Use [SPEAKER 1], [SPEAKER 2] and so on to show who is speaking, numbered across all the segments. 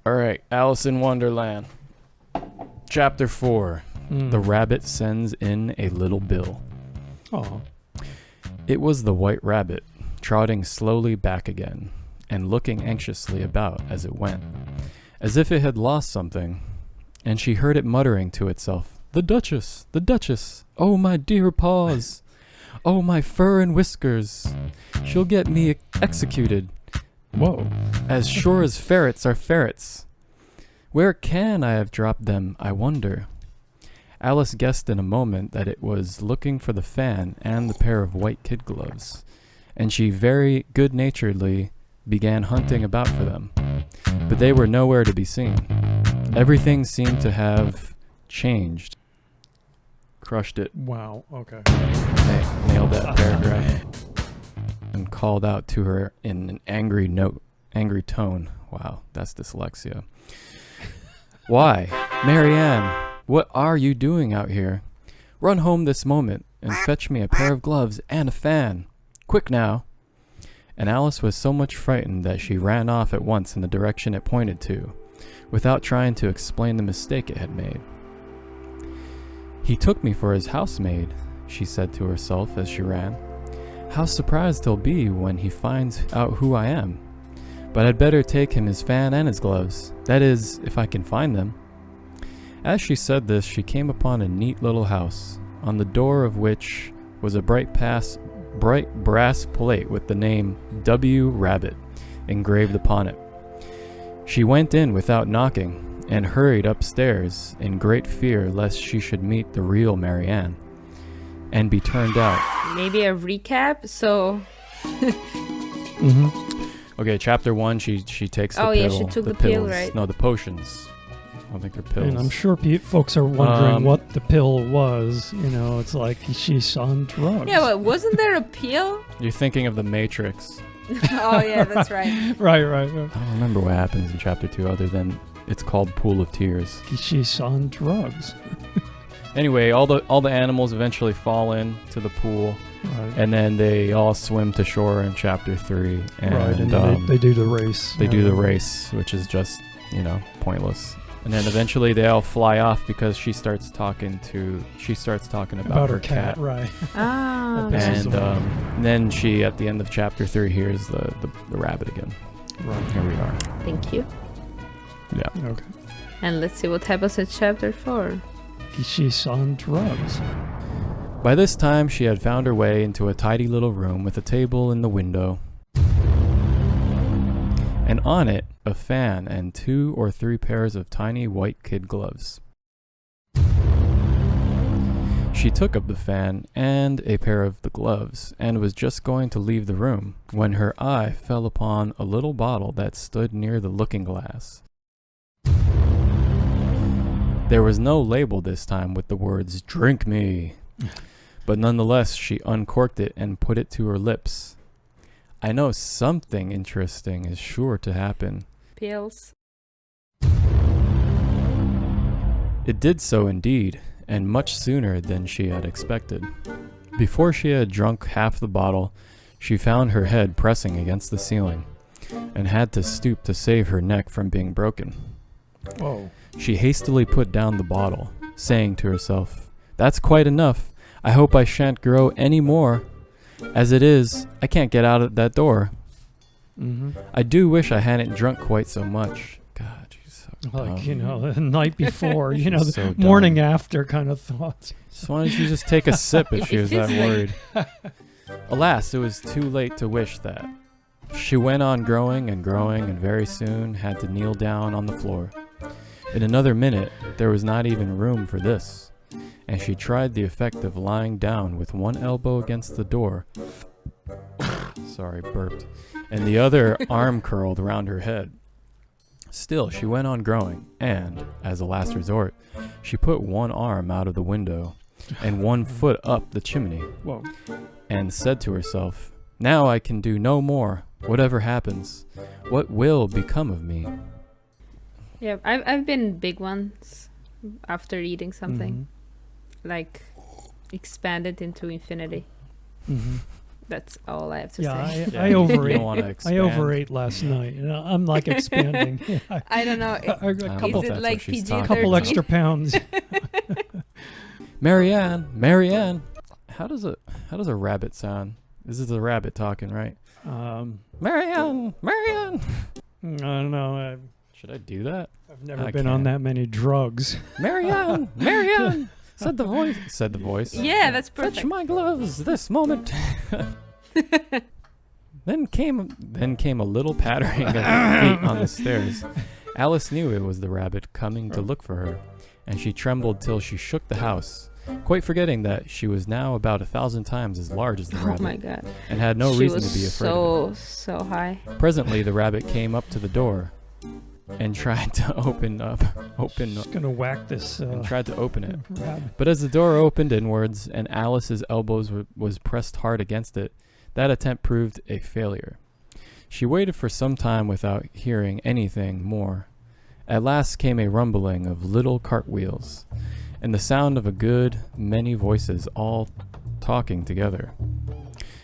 [SPEAKER 1] All right, Alice in Wonderland. Chapter 4. The rabbit sends in a little bill.
[SPEAKER 2] Oh.
[SPEAKER 1] It was the white rabbit, trotting slowly back again, and looking anxiously about as it went, as if it had lost something, and she heard it muttering to itself, "The Duchess! The Duchess! Oh, my dear paws! Oh, my fur and whiskers! She'll get me executed.
[SPEAKER 2] Whoa.
[SPEAKER 1] As sure as ferrets are ferrets. Where can I have dropped them, I wonder?" Alice guessed in a moment that it was looking for the fan and the pair of white kid gloves, and she very good-naturedly began hunting about for them. But they were nowhere to be seen. Everything seemed to have changed. Crushed it.
[SPEAKER 2] Wow. Okay.
[SPEAKER 1] Nailed that paragraph. And called out to her in an angry tone. Wow, that's dyslexia. "Why, Marianne, what are you doing out here? Run home this moment and fetch me a pair of gloves and a fan. Quick now." And Alice was so much frightened that she ran off at once in the direction it pointed to, without trying to explain the mistake it had made. "He took me for his housemaid," she said to herself as she ran. "How surprised he'll be when he finds out who I am. But I'd better take him his fan and his gloves. That is, if I can find them." As she said this, she came upon a neat little house, on the door of which was a bright brass plate with the name W. Rabbit engraved upon it. She went in without knocking, and hurried upstairs in great fear lest she should meet the real Marianne, and be turned out.
[SPEAKER 3] Maybe a recap, so...
[SPEAKER 1] Okay, chapter 1, she takes the pill.
[SPEAKER 3] Oh yeah, she took the pill, right?
[SPEAKER 1] No, the potions. I don't think they're pills.
[SPEAKER 2] And I'm sure folks are wondering what the pill was. You know, it's like she's on drugs.
[SPEAKER 3] Yeah, but wasn't there a pill?
[SPEAKER 1] You're thinking of the Matrix.
[SPEAKER 3] Oh yeah, that's right.
[SPEAKER 2] Right.
[SPEAKER 1] I don't remember what happens in chapter 2 other than it's called Pool of Tears.
[SPEAKER 2] She's on drugs.
[SPEAKER 1] Anyway, all the animals eventually fall into the pool,
[SPEAKER 2] Right.
[SPEAKER 1] and then they all swim to shore in chapter 3. And,
[SPEAKER 2] Right, and then they do the race.
[SPEAKER 1] They do the race, which is just, pointless. And then eventually they all fly off because she starts talking about her cat.
[SPEAKER 2] Right.
[SPEAKER 3] Ah.
[SPEAKER 1] And then she, at the end of chapter 3, hears the rabbit again.
[SPEAKER 2] Right.
[SPEAKER 1] Here we are.
[SPEAKER 3] Thank you.
[SPEAKER 1] Yeah.
[SPEAKER 2] Okay.
[SPEAKER 3] And let's see what happens in chapter 4.
[SPEAKER 2] She's on drugs.
[SPEAKER 1] By this time, she had found her way into a tidy little room with a table in the window, and on it, a fan and 2 or 3 pairs of tiny white kid gloves. She took up the fan and a pair of the gloves, and was just going to leave the room, when her eye fell upon a little bottle that stood near the looking glass. There was no label this time with the words, "Drink me." But nonetheless, she uncorked it and put it to her lips. "I know something interesting is sure to happen."
[SPEAKER 3] Pills.
[SPEAKER 1] It did so indeed, and much sooner than she had expected. Before she had drunk half the bottle, she found her head pressing against the ceiling, and had to stoop to save her neck from being broken.
[SPEAKER 2] Whoa.
[SPEAKER 1] She hastily put down the bottle, saying to herself, "That's quite enough. I hope I shan't grow any more. As it is, I can't get out of that door. I do wish I hadn't drunk quite so much." God, she's so dumb.
[SPEAKER 2] The night before, the
[SPEAKER 1] so
[SPEAKER 2] morning
[SPEAKER 1] dumb.
[SPEAKER 2] after kind of thoughts.
[SPEAKER 1] So why don't you just take a sip if she was that
[SPEAKER 3] It's
[SPEAKER 1] worried? Alas, it was too late to wish that. She went on growing, and very soon had to kneel down on the floor. In another minute, there was not even room for this, and she tried the effect of lying down with one elbow against the door. Sorry, burped. And the other arm curled around her head. Still, she went on growing, and, as a last resort, she put one arm out of the window and one foot up the chimney.
[SPEAKER 2] Whoa.
[SPEAKER 1] And said to herself, "Now I can do no more, whatever happens. What will become of me?"
[SPEAKER 3] Yeah, I've been big ones after eating something. Like, expanded into infinity. That's all I have to
[SPEAKER 2] Yeah,
[SPEAKER 3] say.
[SPEAKER 2] I
[SPEAKER 1] You don't
[SPEAKER 2] overate.
[SPEAKER 1] want to
[SPEAKER 2] I
[SPEAKER 1] expand.
[SPEAKER 2] overate last night. You know, I'm like expanding.
[SPEAKER 3] I don't know.
[SPEAKER 2] A couple,
[SPEAKER 3] Is it
[SPEAKER 1] that's
[SPEAKER 3] like
[SPEAKER 1] what she's
[SPEAKER 3] PG-13?
[SPEAKER 1] talking
[SPEAKER 2] couple
[SPEAKER 1] about.
[SPEAKER 2] extra pounds.
[SPEAKER 1] Marianne. How does a rabbit sound? This is a rabbit talking, right? Marianne.
[SPEAKER 2] I don't know.
[SPEAKER 1] Should I do that?
[SPEAKER 2] I've never
[SPEAKER 1] I
[SPEAKER 2] been on
[SPEAKER 1] can't.
[SPEAKER 2] that many drugs.
[SPEAKER 1] Marianne. Said the voice.
[SPEAKER 3] Yeah, that's
[SPEAKER 1] Fetch
[SPEAKER 3] perfect.
[SPEAKER 1] my gloves this moment. Then came a little pattering of feet on the stairs. Alice knew it was the rabbit coming to look for her, and she trembled till she shook the house, quite forgetting that she was now about 1,000 times as large as the
[SPEAKER 3] Oh
[SPEAKER 1] rabbit,
[SPEAKER 3] my god.
[SPEAKER 1] and had no
[SPEAKER 3] She
[SPEAKER 1] reason
[SPEAKER 3] was
[SPEAKER 1] to be afraid of it.
[SPEAKER 3] so high.
[SPEAKER 1] Presently, the rabbit came up to the door and tried to open
[SPEAKER 2] Just gonna whack this.
[SPEAKER 1] and tried to open it.
[SPEAKER 2] Rabbit.
[SPEAKER 1] But as the door opened inwards and Alice's elbows was pressed hard against it, that attempt proved a failure. She waited for some time without hearing anything more. At last came a rumbling of little cartwheels, and the sound of a good many voices all talking together.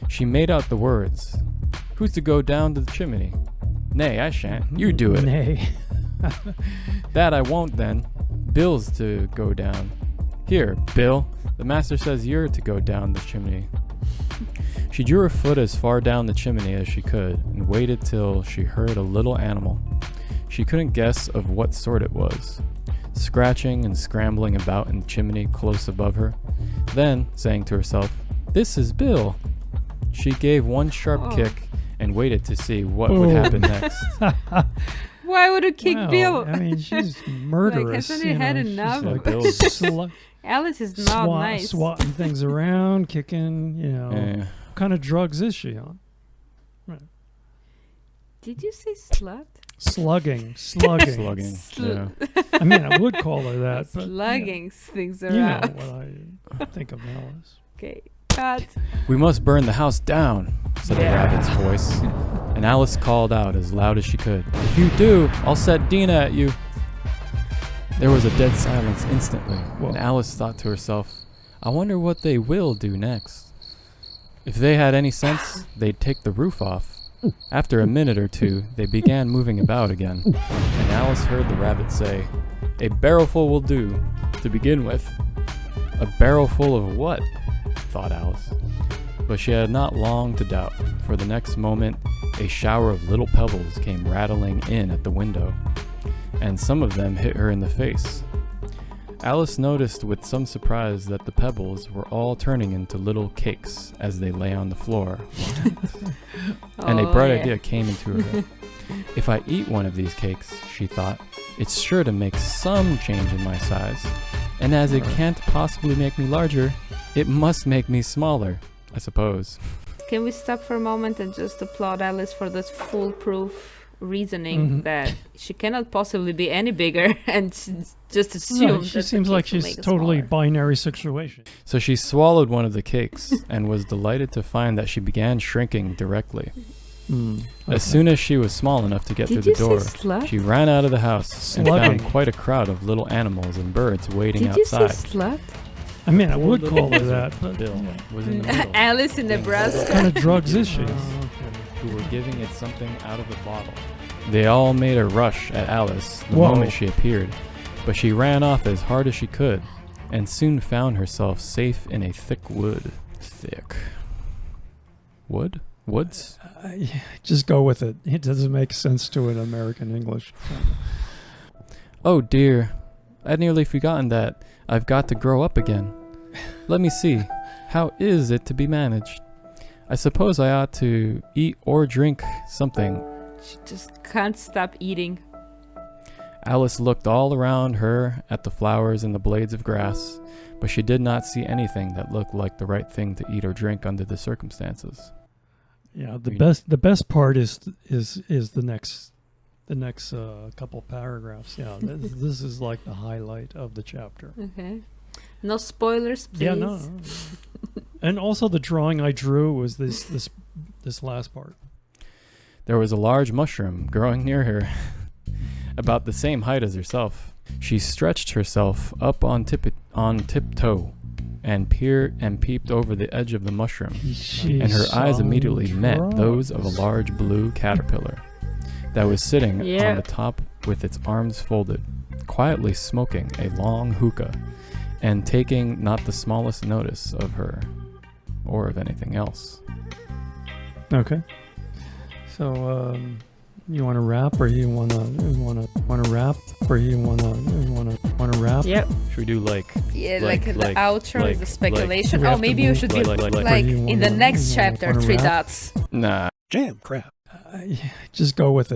[SPEAKER 1] She made out the words, "Who's to go down to the chimney?" "Nay, I shan't. You do it."
[SPEAKER 2] Nay.
[SPEAKER 1] "That I won't then. Bill's to go down." "Here, Bill, the master says you're to go down the chimney." She drew her foot as far down the chimney as she could and waited till she heard a little animal. She couldn't guess of what sort it was, scratching and scrambling about in the chimney close above her. Then, saying to herself, "This is Bill," she gave one sharp kick and waited to see what would happen next.
[SPEAKER 3] Why would you kick
[SPEAKER 2] Wow,
[SPEAKER 3] Bill?
[SPEAKER 2] I mean, she's murderous.
[SPEAKER 3] hasn't he had enough?
[SPEAKER 2] She's
[SPEAKER 1] Like Bill's-
[SPEAKER 3] Alice is not nice.
[SPEAKER 2] swatting things around, kicking. You know,
[SPEAKER 1] Eh.
[SPEAKER 2] what kind of drugs is she on?
[SPEAKER 3] Did you say slut?
[SPEAKER 2] Slugging.
[SPEAKER 1] Slugging.
[SPEAKER 3] Sl-
[SPEAKER 1] Yeah.
[SPEAKER 2] I mean, I would call her that, but
[SPEAKER 3] Slugging things
[SPEAKER 2] you know
[SPEAKER 3] around.
[SPEAKER 2] what I think of Alice.
[SPEAKER 3] Okay, cut.
[SPEAKER 1] "We must burn the house down," said
[SPEAKER 2] Yeah.
[SPEAKER 1] the rabbit's voice, and Alice called out as loud as she could, "If you do, I'll set Dina at you." There was a dead silence instantly,
[SPEAKER 2] Whoa.
[SPEAKER 1] and Alice thought to herself, "I wonder what they will do next. If they had any sense, they'd take the roof off." After a minute or two, they began moving about again, and Alice heard the rabbit say, "A barrowful will do, to begin with." A barrowful of what? Thought Alice. But she had not long to doubt, for the next moment a shower of little pebbles came rattling in at the window, and some of them hit her in the face. Alice noticed with some surprise that the pebbles were all turning into little cakes as they lay on the floor, and a bright idea came into her head. "If I eat one of these cakes," she thought, "it's sure to make some change in my size, and as it can't possibly make me larger, it must make me smaller, I suppose."
[SPEAKER 3] Can we stop for a moment and just applaud Alice for this foolproof reasoning that she cannot possibly be any bigger and just assume
[SPEAKER 2] No,
[SPEAKER 3] that
[SPEAKER 2] she
[SPEAKER 3] the
[SPEAKER 2] seems like
[SPEAKER 3] cake will
[SPEAKER 2] she's
[SPEAKER 3] make it
[SPEAKER 2] totally
[SPEAKER 3] smaller.
[SPEAKER 2] binary situation.
[SPEAKER 1] So she swallowed one of the cakes and was delighted to find that she began shrinking directly. As soon as she was small enough to get
[SPEAKER 3] Did
[SPEAKER 1] through
[SPEAKER 3] you
[SPEAKER 1] the door,
[SPEAKER 3] say slut?
[SPEAKER 1] she ran out of the house and
[SPEAKER 2] Slugging.
[SPEAKER 1] found quite a crowd of little animals and birds waiting
[SPEAKER 3] Did you say
[SPEAKER 1] outside.
[SPEAKER 3] slut?
[SPEAKER 2] I mean, I would
[SPEAKER 1] Poor
[SPEAKER 2] call her
[SPEAKER 1] little
[SPEAKER 2] that, but
[SPEAKER 1] Bill was in the middle,
[SPEAKER 3] Alice in
[SPEAKER 1] being
[SPEAKER 3] Nebraska.
[SPEAKER 2] what kind of drugs is she?
[SPEAKER 1] who were giving it something out of the bottle. They all made a rush at Alice the
[SPEAKER 2] Whoa.
[SPEAKER 1] moment she appeared, but she ran off as hard as she could, and soon found herself safe in a thick wood. Thick. Wood? Woods?
[SPEAKER 2] Just go with it. It doesn't make sense to an American English.
[SPEAKER 1] Oh dear, I'd nearly forgotten that I've got to grow up again. Let me see, how is it to be managed? I suppose I ought to eat or drink something.
[SPEAKER 3] She just can't stop eating.
[SPEAKER 1] Alice looked all around her at the flowers and the blades of grass, but she did not see anything that looked like the right thing to eat or drink under the circumstances.
[SPEAKER 2] Yeah,
[SPEAKER 1] mean-
[SPEAKER 2] the best part is the next couple paragraphs. Yeah, this is like the highlight of the chapter.
[SPEAKER 3] Okay. No spoilers, please.
[SPEAKER 2] Yeah, no. And also the drawing I drew was this last part.
[SPEAKER 1] There was a large mushroom growing near her, about the same height as herself. She stretched herself up on tiptoe and peeped over the edge of the mushroom,
[SPEAKER 2] She
[SPEAKER 1] and her eyes immediately met
[SPEAKER 2] sounds
[SPEAKER 1] those of a large blue caterpillar that was sitting
[SPEAKER 3] Yeah.
[SPEAKER 1] on the top with its arms folded, quietly smoking a long hookah, and taking not the smallest notice of her or of anything else.
[SPEAKER 2] Okay. So, you want to rap, or you want to rap, or you want to rap?
[SPEAKER 3] Yep.
[SPEAKER 1] Should we do like
[SPEAKER 3] Yeah,
[SPEAKER 1] Like-
[SPEAKER 3] the
[SPEAKER 1] like-
[SPEAKER 3] outro,
[SPEAKER 1] like-
[SPEAKER 3] the speculation.
[SPEAKER 2] we
[SPEAKER 3] Oh,
[SPEAKER 2] have to
[SPEAKER 3] maybe you
[SPEAKER 2] move-
[SPEAKER 3] should be
[SPEAKER 1] like-
[SPEAKER 3] like
[SPEAKER 2] you
[SPEAKER 3] in the
[SPEAKER 2] wanna-
[SPEAKER 3] next
[SPEAKER 2] you wanna-
[SPEAKER 3] chapter,
[SPEAKER 2] wanna
[SPEAKER 3] 3
[SPEAKER 2] rap?
[SPEAKER 3] dots.
[SPEAKER 1] nah?
[SPEAKER 4] Jam crap.
[SPEAKER 2] Just go with it.